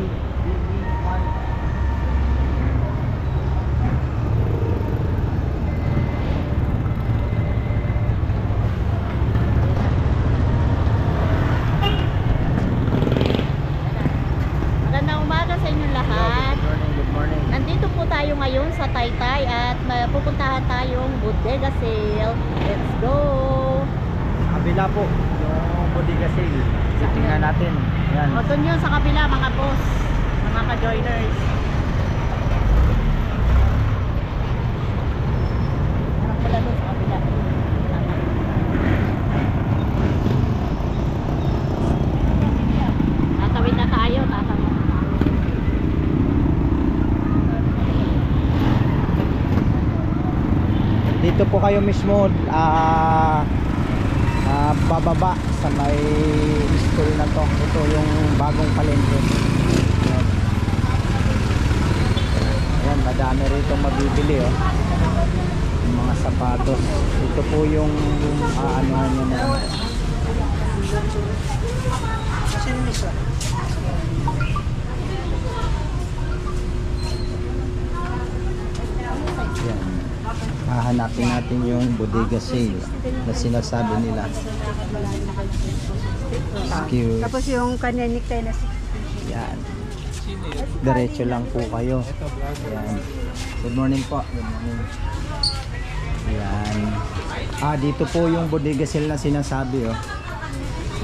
1. Magandang umaga sa inyong lahat. Good morning. Nandito po tayo ngayon sa Taytay at pupuntahan tayong bodega sale. Let's go! Kabila po, yung bodega sale. Tingnan natin. Yan. O, dun yun sa kabila mga boss, mga ka-joiners. Harap pala dun sa kabila. Tatawid na tayo, tatawid. Dito po kayo mismo bababa sa may school na to. Ito yung bagong palengke. Ayan, madami rito mabibili oh. Yung mga sapatos. Ito po yung anuhan nyo na. Ayan. Hahanapin natin yung bodega sale na sinasabi nila. Excuse. Tapos yung kanya necktie na Yan. Diretso lang po kayo. Yan. Good morning po. Good morning. Yan. Dito po yung bodega sale na sinasabi oh.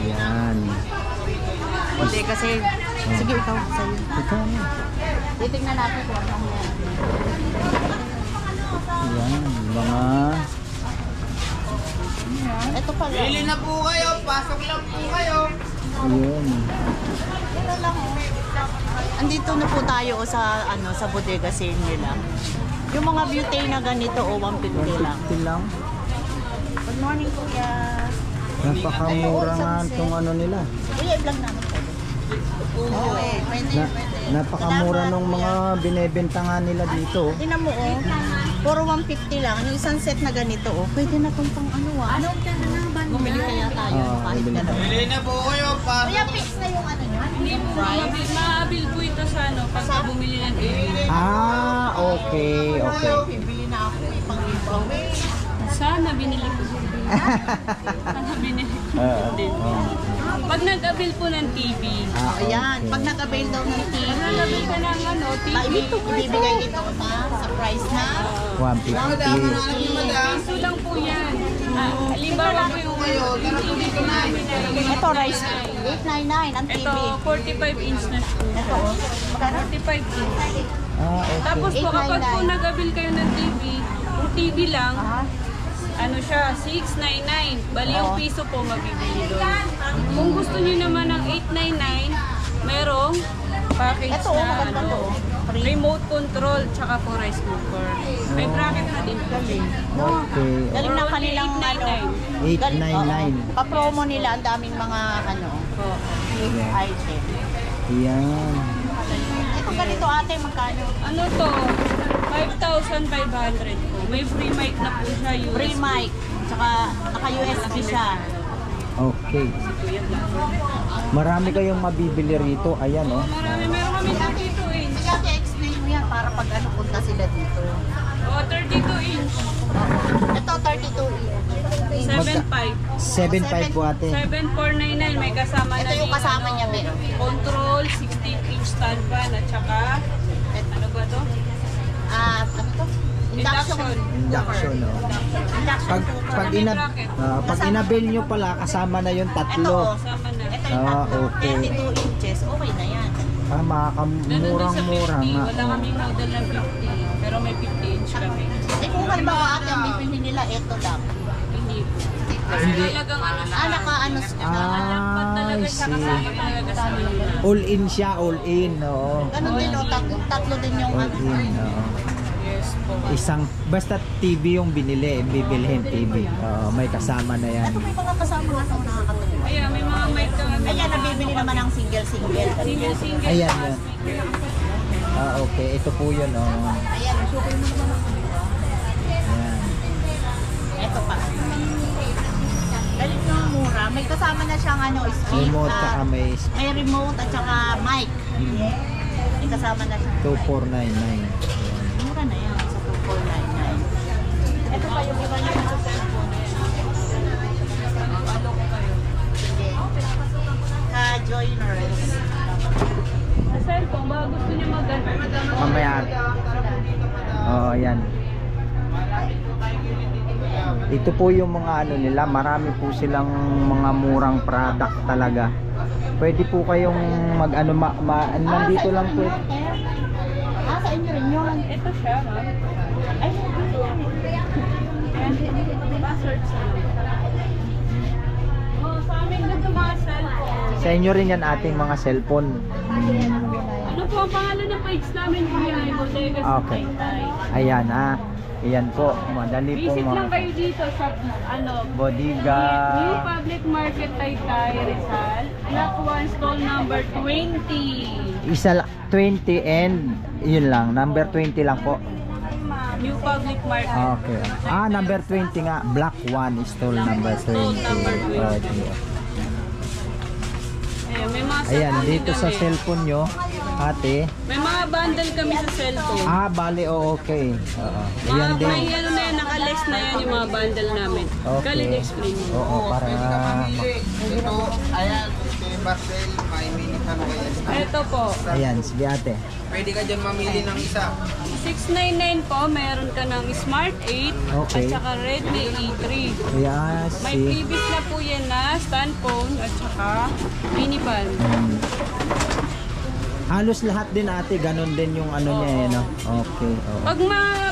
Yan. Bodega sale. Sige, ikaw sa'yo. Ito. Titignan natin kung ano yan. Yan. Mga Ito pala. Bili na po kayo, pasok lang po kayo. ayun. Ito lang oh. Andito na po tayo sa sa bodega sale nila. Yung mga beauty na ganito 150 lang. 150 lang. Good morning kuya. Napakamura nga itong ano nila. Kuya, i-vlog namin po. Oo eh, pwede. Napakamura nung mga binebenta nga nila dito. Tingnan mo oh. Puro 150 lang. Yung isang set na ganito oh. Pwede na itong pang ano ah. Ano ka na naman? Bumili kaya tayo kahit bumili dalawa. Bili na po kayo, pasok. Kuya, fix na yung ano nyo? Hindi po, maabil po ito sa pagka bumili ng TV. Okay, okay. Bibili na ako pang giveaway. Sana binili ko din. Sana binili ko din. Pag nag-avail po ng TV, Ayan, pag nag-avail daw ng TV, nag-avail ka ng TV, ibibigay ito sa price na 150. piso lang po yan. Halimbawa po yung TV ko na binili. ito rice 899 ang TV. Ito, 45 inch na po. Ito oh. Magkano? 45 inch. Okay. Tapos po, kapag po 899. nag-avail kayo ng TV, yung TV lang, Ah, ano siya, 699. Bali yung piso po mabibili doon. Kung gusto niyo naman ng 899, merong package ito na maganda to. Free. remote control tsaka po rice cooker. May bracket na din po. Okay. Galing na kanilang ano. 899. Pa-promo nila ang daming mga item. Yan. Ito ganito ate, magkano? Ano to? 5,500 po. May free mic na po siya. USB. Free mic. Tsaka naka-USB siya. Okay. Marami kayong mabibili rito. Ayan oh. Marami. Meron kami 32 inch. Sige ate, explain mo yan para pag punta sila dito. O, 32 inch. Ito 32 inch. 7.5. 7.5 po ate. 7,499. May kasama na Ito yung din, kasama niya, Be. Control, 16-inch stand fan, at saka, ano ba to? Ano to? Induction. Induction oh. Induction cooker. Pag inabil nyo pala, kasama na yung Ito, tatlo. Kasama na. ito yung tatlo. Okay. 32 inches. Okay na yan. Makakamurang-mura nga. Wala kaming model ng 50, pero may 50 inch kami. Eh kung halimbawa ate, ang bibili nila, ito lang. Hindi po. Kasi talagang ano siya. Naka-ano siya. Dapat talaga siya kasama talaga sa kanila. All in siya, all in. Oo. Ganun din, oh, tatlo din yung All ano. in. Oo. Yes po. Basta TV yung binili, bibilhin TV. May kasama na yan. Ito may mga kasama nga itong nakakatuwa. Ayan, may mga mic kami. Ayan, nabibili naman ng single-single. Single-single. Ayan, yan. Okay. Ito po yun. Ayan, sukoy mo naman. Ayan. Ito pa. Galit na mura. May kasama na siyang speed. Remote saka may May remote at saka mic. May kasama na siya. 2499. Mura na yan sa 2499. Ito pa yung iba niya sa cellphone. Ano ko kayo? Sige. Ka-joiners. Sa cellphone, baka gusto niyo mag-ano. Mamaya. Oo, yan. Ito po yung mga ano nila, marami po silang mga murang product talaga. Pwede po kayong mag-ano, nandito lang po. Sa inyo rin yun. Ito siya, ma'am. Ay, Pa-search na lang. Oh, sa amin na ito mga cellphone. Sa inyo rin yan ating mga cellphone. Ano po ang pangalan ng page namin, Kuya? Ay, Bodega sa Okay. Taytay. Ayan Ayan po, madali po Visit lang mga kayo dito sa Bodega. New Public Market Taytay, Rizal. Block 1, stall number 20. Isa 20 and yun lang, number 20 lang po. New Public Market. Okay. Number 20 nga, block 1 stall number 20. Stall number 20. Okay. Ayan, may mga Ayan, cellphone dito din sa kami. cellphone nyo, ate. May mga bundle kami sa cellphone. Bali, okay. Oo. Mga Ayan din. may ano na yan, naka-list na yan yung mga bundle namin. Okay. Galing explain mo. Oo, para Ito, ayan, may Marcel, may mini ano kaya. Ito po, ayan, sige ate. Pwede ka dyan mamili ng isa. 699 po, meron ka ng Smart 8 Okay. at saka Redmi E3. Yes, May previous na po yan na stand phone at saka mini band. halos lahat din ate, ganun din yung ano niya no? Okay, oo.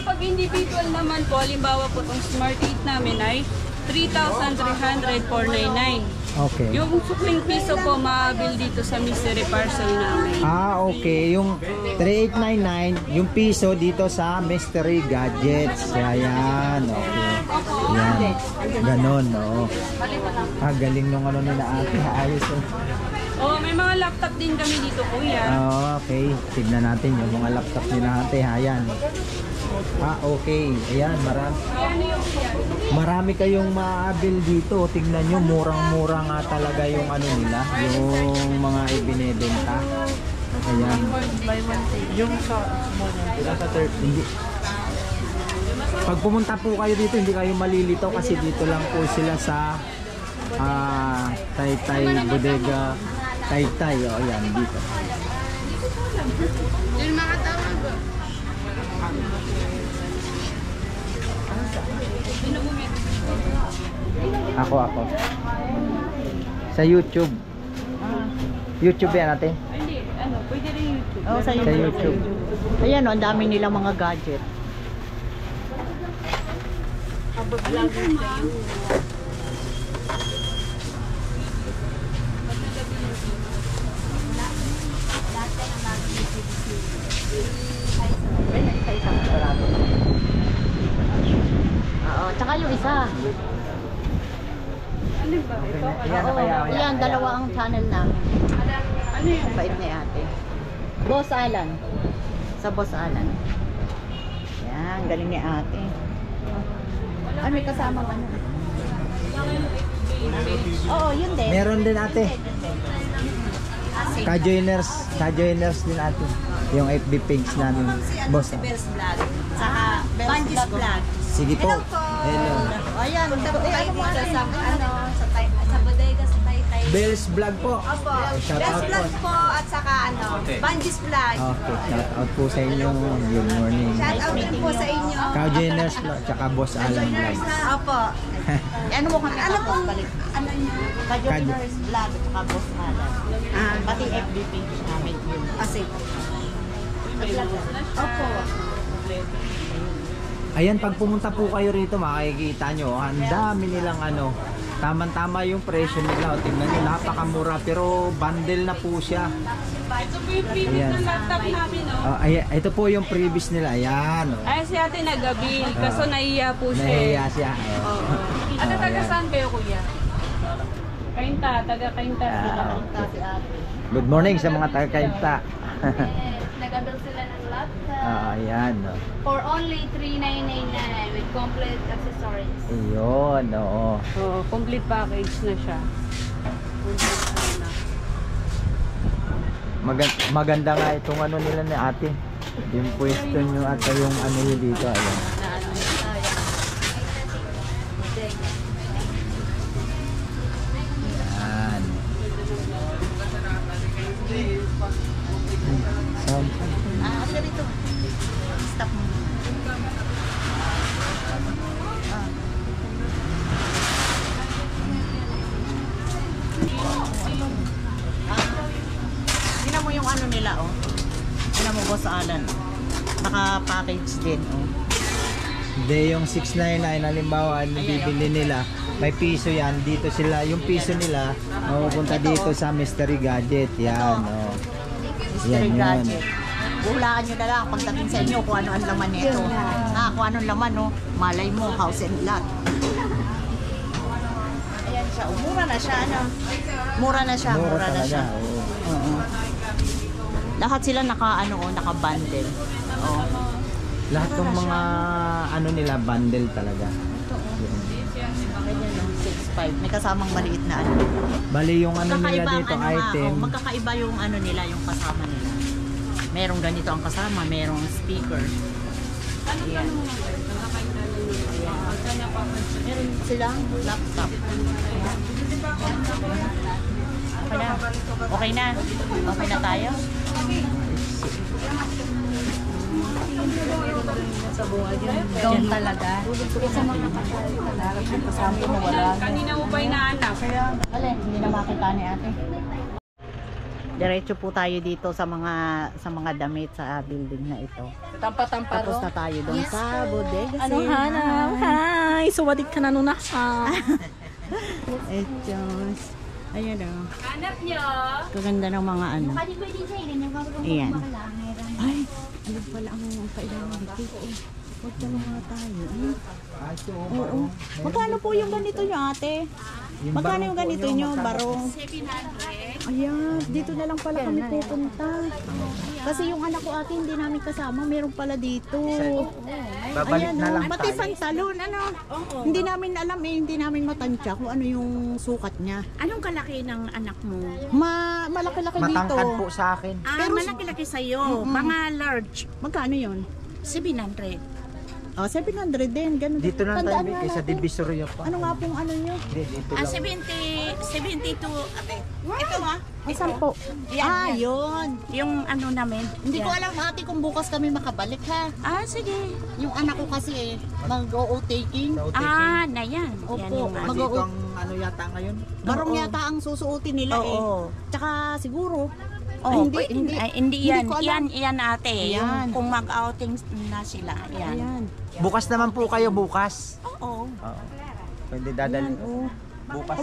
Pag individual naman po, halimbawa po itong Smart 8 namin ay 3,300 499. Okay. Yung sukling piso po, maabil dito sa mystery parcel namin. Okay. Yung 3899, yung piso dito sa Mystery Gadgets. Ayan, okay. Yan. Ganon, oo. Galing nung ano nila ate. Ayos eh. Oh, may mga laptop din kami dito, kuya. Okay. Tignan natin yung mga laptop nila ate. Ayan. Okay. Ayan, marami kayong maabil dito. Tingnan nyo, murang-mura nga talaga yung ano nila, yung mga ibinebenta. Ayan. Yung sa hindi. Pag pumunta po kayo dito, hindi kayo malilito kasi dito lang po sila sa Taytay Bodega Taytay. O, ayan, dito. Yung mga tawag ba? Ako. Sa YouTube. YouTube yan natin. Hindi, pwede rin YouTube. Oh, sa Sa YouTube. Ayan, ang dami nilang mga gadget. Oo, tsaka yung isa. Ano ba ito? Yan, dalawa ang channel namin. Ano yun? Bait ni ate. Boss Alan. Sa Boss Alan. Yan, galing ni ate. Ano, may kasamang ano? Oo, yun din. Meron din ate. Ka-joiners din ate. Yung FB page namin. Boss. Bells Vlog. Saka Banjis Vlog. Sige po. Hello. Ayan, ano mo ate? Sa bodega sa Taytay. Bells Vlog po. Opo. Shout Best out po. vlog po at saka Banjis Vlog. Okay, shout out po sa inyo. Good morning. Shout out din po sa inyo. Ka-joiners vlog, tsaka Boss Alan Vlog. Opo. Ano mo kami Ano pong, balik? ano niya? Ka-joiners Vlog at saka Boss Alan. Pati FB page namin yun. Kasi. Opo. Ayan, pag pumunta po kayo rito, makikita nyo, ang dami nilang ano, tama-tama yung presyo nila. O, tingnan nyo, napakamura, pero bundle na po siya. Ito po yung previous Ayan. ng laptop namin, oh. Ito po yung previous nila, ayan. O. Ay, si ate nagabil, kaso nahiya po siya. Nahiya siya. Oo. Ano, taga ayan. saan kayo, kuya? Kainta, taga Kainta sila. Si ate. Good morning sa mga taga-kainta. Nagabil sila ng laptop. Ayan. O. For only 3,999 with complete accessories. Ayun, oo. Oo, complete package na siya. Maganda nga itong ano nila ni ate. Yung pwesto nyo at yung ano nyo dito. Ayan. Ayan. Ate rito. Stop mo. Tingnan mo yung ano nila, oh. Tingnan mo, Boss Alan. Naka-package din, oh. Hindi, yung 699 halimbawa bibili nila, may piso yan. Dito sila, yung piso nila mapupunta dito sa Mystery Gadget. Yan, oh. Mystery Yan, Gadget. Hulaan nyo na lang pagdating sa inyo kung ano ang laman nito. Kung anong laman, no? Malay mo, house and lot. Ayan siya. Mura na siya, ano? Mura na siya, mura na talaga, siya. oo. Oo. Lahat sila naka-bundle. Oo. Lahat ng mga ano nila, bundle talaga. Ganyan yung 6.5. May kasamang maliit na ano. Bali yung ano nila Magkakaiba ang dito, ano nga, item. oh, magkakaiba yung ano nila, yung kasama nila. Merong ganito ang kasama, merong speaker. Ayan. Meron silang laptop. Okay na. Okay na. Okay na tayo. Down talaga. Kanina mo pa inaanak. Alin, hindi na makita ni ate. Diretso po tayo dito sa mga damit sa building na ito. Tampa-tampa Tapos na tayo doon sa bodega. Ano hanap? Hi! Suwadik ka na nun na. Etos. Ayan o. Hanap nyo. Kaganda ng mga ano. Ayan. Ay, ano pala ang kailangan dito? Huwag na mga tayo. Oo. Magkano po yung ganito nyo, ate? Magkano yung ganito nyo? Barong? 700. Ayan, dito na lang pala kami pupunta. Kasi yung anak ko ate hindi namin kasama, meron pala dito. Babalik Ayan, na lang pati tayo. pantalon, ano? Hindi namin alam hindi namin matansya kung ano yung sukat niya. Anong kalaki ng anak mo? Malaki-laki dito. Matangkad po sa akin. Pero malaki-laki sa'yo. Mga large. Magkano yun? 700. Oh, 700 din, ganun. Dito lang tayo Tandaan nga sa natin. Divisoria pa. Ano nga pong ano nyo? Hindi, dito Ah, lang. 72. Ate. Ito ha? Asan po? Yan. Yun. Yung ano namin. Hindi ko Yan. alam ate kung bukas kami makabalik ha. Ah, sige. Yung anak ko kasi mag-o-taking. Ah, na yan. Opo. Yan yung ano. Dito ang ano yata ngayon. Barong Oo. yata ang susuotin nila Oo. Tsaka siguro. Oh, Hindi yan. ko alam. Yan ate. Yan. Yung kung mag-outing na sila. Yan. Ayan. Bukas naman po kayo, bukas. Oo. Oo. Pwede dadalhin. Oh. Bukas.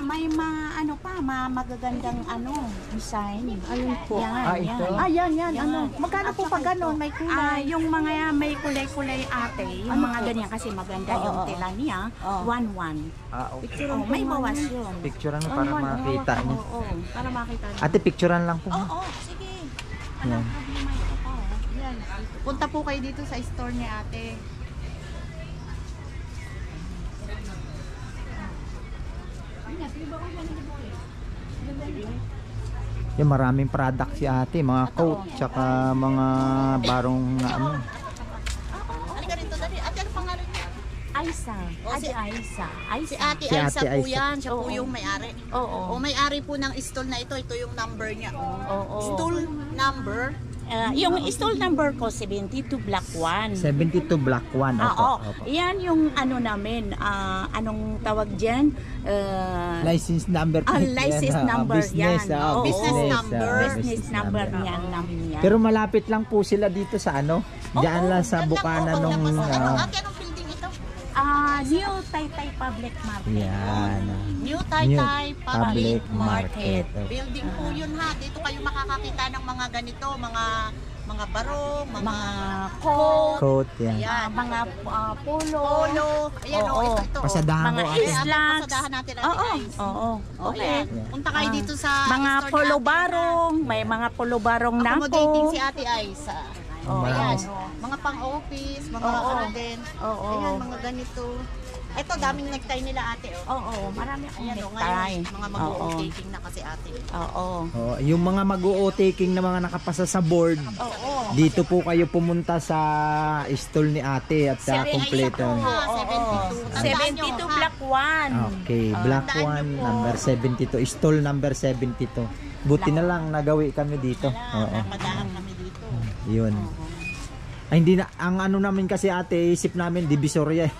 May ano pa, magagandang ano, design. Ayun po. Yan, Ah, ito? yan. Yan. Ano? Magkano po pag ganon? May kulay. Yung mga may kulay-kulay ate, yung mga ganyan kasi maganda Oo, yung oo. tela niya, Oo. 1-1. Ah, okay. Oh, may bawas yun. Picturean mo para makita niyo. Oo, para makita niyo. Ate, picturean lang po. Oo, sige. Yan. Problema ito pa. Yan. Punta po kayo dito sa store ni ate. Yung maraming product si ate, mga coat, tsaka mga barong na ano. Halika rito, dali. Ate, ano pangalan niya? Aisa. Oh, Ate si- Aisa. Si Aisa. Ate Si Aisa Ate po Aisa. yan. Siya po Oo. yung may-ari. Oo. O may-ari po ng stall na ito. Ito yung number niya. Oo. Stall number. Yung stall number ko, 72 Black 1. 72 Black 1. Oo. Opo. Yan yung ano namin, anong tawag dyan? License number plate. License yan, number business, yan. ah, Oo. Business number. Business number niyan namin yan. Pero malapit lang po sila dito sa ano. Diyan lang sa Yan lang bukana po, nung paglabas. Ano, ate, anong building ito? New Taytay Public Market. yan. New Taytay New Public Public Market. Market. Building po yun ha. Dito kayo makakakita ng mga ganito, mga barong, mga coat, Coat yan. ayan, Mga polo. polo. Ayan Oo. o, ito. Pasadahan Mga ko ate. slacks. Pasadahan natin ate Oo. guys. Oo. Oh, ayan. Punta kayo dito sa Mga store ni polo ate, barong. May mga polo barong ha? na Accommodating po. si Ate Aisa. Oo. Ayan, mga pang-office, mga Oo. ano din. Oo. Ayan, mga ganito. Ito, daming necktie nila ate. Oh. Oo, marami akong Ayan, oh, necktie. ngayon, mga Oo. mag-o-taking na kasi ate. Oo. Oh, yung mga mag-o-taking na mga nakapasa sa board, Oo. dito po kayo pumunta sa stall ni ate at kumpleto. Oo, 72. 72 Black 1. Okay, Black tandaan One, niyo po. number 72. Stall number 72. Buti na lang nagawi kami dito. Oo. Napadaan kami dito. Yun. Ay, hindi na, ang ano namin kasi ate, isip namin, Divisoria.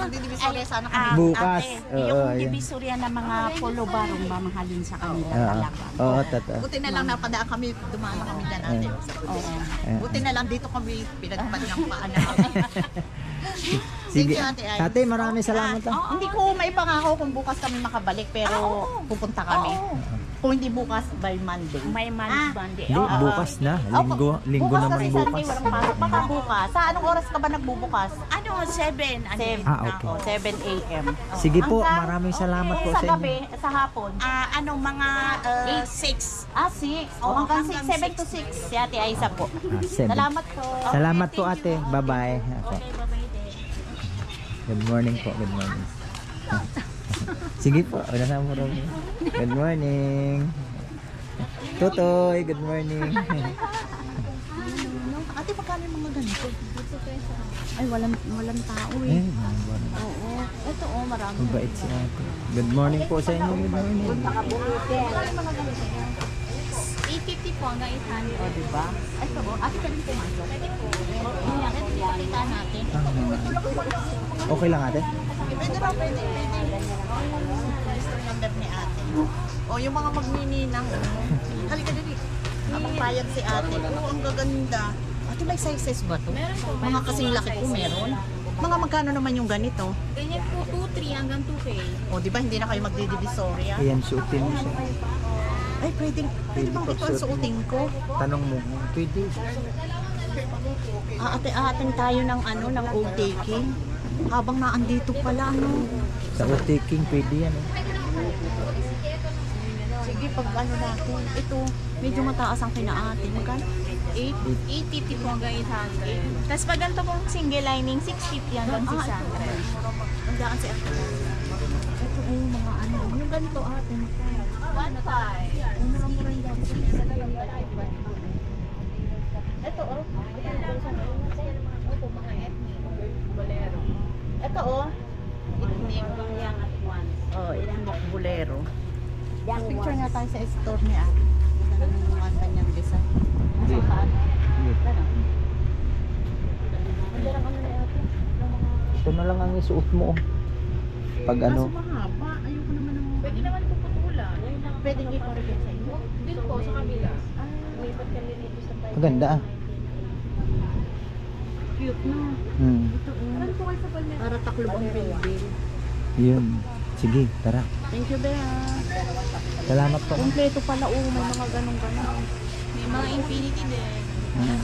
Magdidivisorya sana kami. Bukas. Ate, yung divisoria ng mga polo barong mamahalin sa kanila talaga. Oo, totoo. Buti na lang napadaan kami, dumaan kami dyan ate. Buti na lang dito kami pinagpad ng paan namin. Sige. Thank you, Ate Ay. Ate, maraming salamat. Hindi ko may pangako kung bukas kami makabalik pero pupunta kami. Kung hindi bukas, by Monday. May Monday. Hindi, bukas na. Linggo bukas naman kasi bukas. Sunday, walang pasok. Baka bukas. Sa anong oras ka ba nagbubukas? Ano, 7. Ano? 7. Okay. 7 a.m. Sige po, Hanggang- maraming salamat po sa sa gabi, inyo. sa hapon. Mga 6. 6. Hanggang 6, 7 to 6. Si Ate Aiza po. 7. Salamat po. Salamat po ate. Bye-bye. Okay. Good morning po. Good morning. Sige po. Una na mo rin. Good morning. Totoy, good morning. Ate, magkano yung mga ganito? Ay, walang tao Eh, eh. Oo. Ito marami. mabait si ate. Good morning po sa inyo. Good morning. 850 po hanggang 800. O, diba? Ito, ate, pwede pumasok. Pwede po. Ito, ipakita natin. Okay lang ate? Pwede raw, pwede. Gusto number ni ate. O, yung mga magnininang. Halika dali. Napapayag si ate. Oo, ang gaganda. Ate, may sizes ba to? Meron po. Mga kasing laki po meron. Mga magkano naman yung ganito? Ganyan po 2-3 hanggang 2K. O, di ba hindi na kayo magdidivisorya? Ayan, suotin mo siya. Ay, pwede bang ito ang suotin ko? Tanong mo. Pwede. Ate-ating tayo ng ng old taking. Habang naandito pala, Sa taking pwede yan. Sige, pag natin. Ito, medyo mataas ang kinaate. Magkano? 850 po hanggang 800. Tapos pag ganito pong single lining, 650 hanggang 600. Ang daan si ate. Ito ay yung mga yung ganito ate. 1.5. Ito Mga ethnic. Bolero. Ito Ethnic. Young at once. ethnic bolero. Picture nga tayo sa store ni ate. Ganda ng mga kanyang design. Hindi. Ito na lang ang isuot mo. Pag ano. Mahaba. Ayoko naman ng Pwede naman po putulan. pwede i-correct sa inyo. Dito po sa kabila. Lipat kami dito sa bahay. Maganda ah. Cute na. Ano po kayo sa palmera? Para taklob ang bilbil. Yun. Sige, tara. Thank you, Bea. Salamat po. Kompleto pala, may mga ganong-ganon. May mga infinity din. Ah.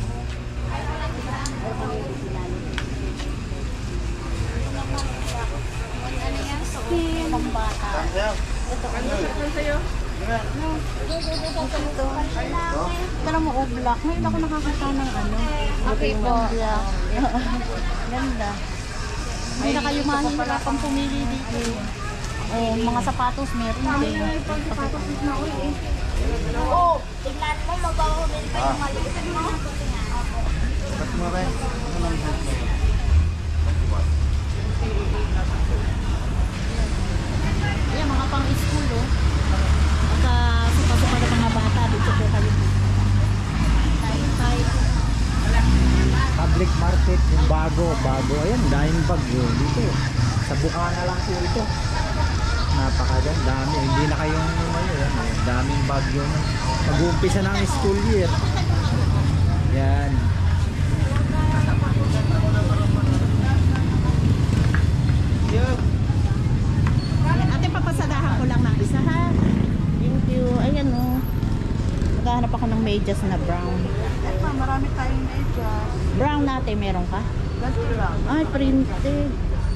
Pambata. Tara mo, black. Ngayon ako nakakita ng Okay po. Ganda. Hindi na kayo mahihirapang pumili dito. Oh, mga sapatos meron din. Sapatos na ulit Oo, tignan mo, mabahumin pa yung maliit mo. Ayan, mga pang-school, Pagka suka-suka ng mga bata, dito po kayo. Public market, yung bago. Ayan, daming bagyo dito. Sa Bukana lang po ito. Napakaganda, dami. Hindi na kayong yan. Daming bagyo na. Mag-uumpisa na ang school year. Yan. Ate, papasadahan ko lang ng isa, ha? Thank you. Ayan, Maghahanap ako ng medyas na brown. Eto, marami tayong medyas. Brown natin, meron ka? Ganito lang. Ay, printed.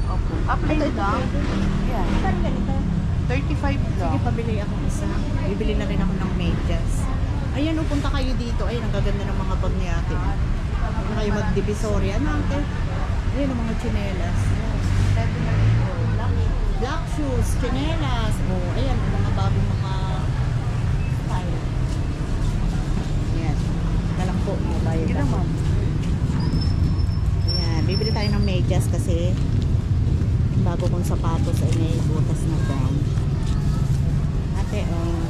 Opo. Update lang. Yan. Saan ganito? 35 Sige, lang. pabili ako isa. Bibili na rin ako ng medyas. Ayan, punta kayo dito. Ayun, ang gaganda ng mga bag ni ate. Huwag na kayo mag-divisoria. Ano, ate? Ayan, ang mga tsinelas. Black shoes, chinelas. Oh, ayan, ang mga bagong mga style. Ayan. Dalang po, mga bayan na po. Ayan, bibili tayo ng medyas kasi yung bago kong sapatos ay may butas na brown. Ate, oh.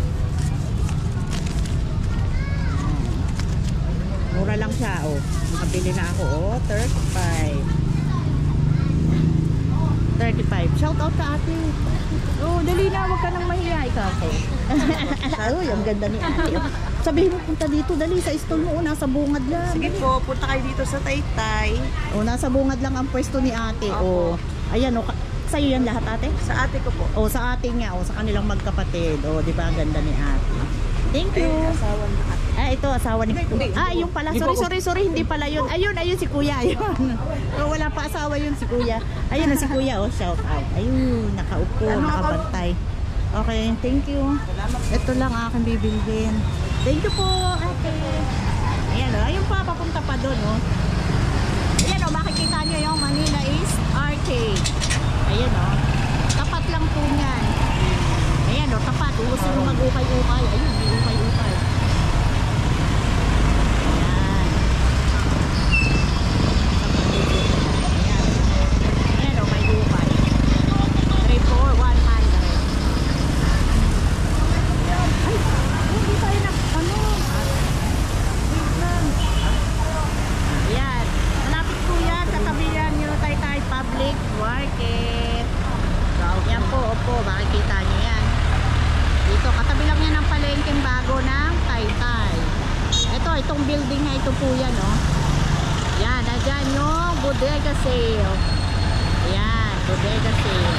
Mura lang siya, oh. Nakabili na ako, oh. 35. Shout out ka ate. Oh, dali na, wag ka nang mahiya. Ikaw ako. Uy, ang ganda ni ate. Sabihin mo, punta dito, dali sa stall mo. Oh, nasa bungad lang. Sige po, punta kayo dito sa Taytay. Oh, nasa bungad lang ang pwesto ni ate. Oh, ayan, oh. Sa'yo yan lahat, ate? Sa ate ko po. Oh, sa ate nga. Oh, sa kanilang magkapatid. Oh, di ba? Ang ganda ni ate. Thank you. Asawa na ate. Ah, ito, asawa ni Kuya. Ah, yung pala. Sorry, hindi pala yun. Ayun, si Kuya. Ayun. Oh, wala pa asawa yun, si Kuya. Ayun na si Kuya, oh, shout out. Ayun, nakaupo, nakabantay. Okay, thank you. Ito lang aking bibilhin. Thank you po, ate. Ayan, oh, ayun pa, papunta pa doon, oh. Ayan, oh, makikita nyo yung Manila East Arcade. Ayan, oh. Tapat lang po niyan. Ayan, oh, tapat. Gusto nyo mag-ukay-ukay. Ayun, may ukay-ukay. Market. So, yan po, opo, makikita nyo yan. Dito, katabi lang yan ng palengkeng bago ng Taytay. Ito, itong building na ito po yan, oh. Yan, nandyan yung bodega sale. Yan, bodega sale.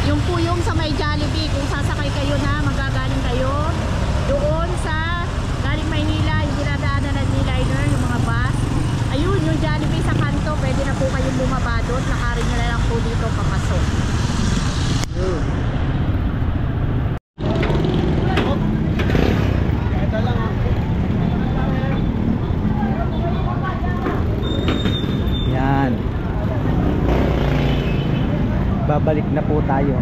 Yung po yung sa may Jollibee, kung sasakay kayo na, magagaling kayo doon sa galing Maynila, yung dinadaanan ng D-liner, yung mga bus. Ayun, yung Jollibee sa kanto, pwede na po kayong bumaba doon. Lakarin nyo na lang po dito papasok. Yan. Babalik na po tayo.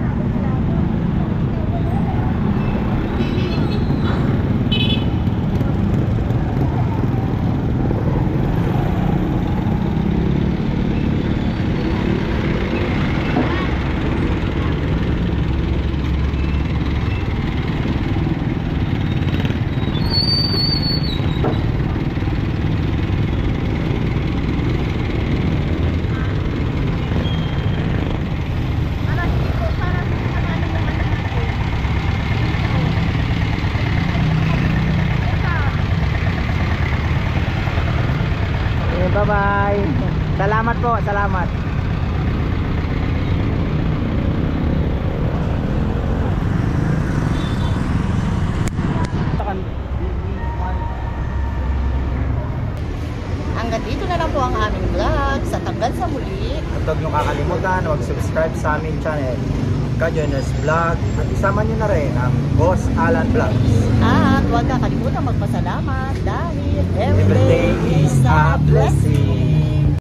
Bye-bye. Salamat po, salamat. Hanggang dito na lang po ang aming vlog. Sa tagal sa muli. At huwag niyong kakalimutan, mag-subscribe sa aming channel, Kajonas Vlog. At isama niyo na rin ang Boss Alan Vlogs. At huwag kakalimutan magpasalamat dahil Every day is a blessing.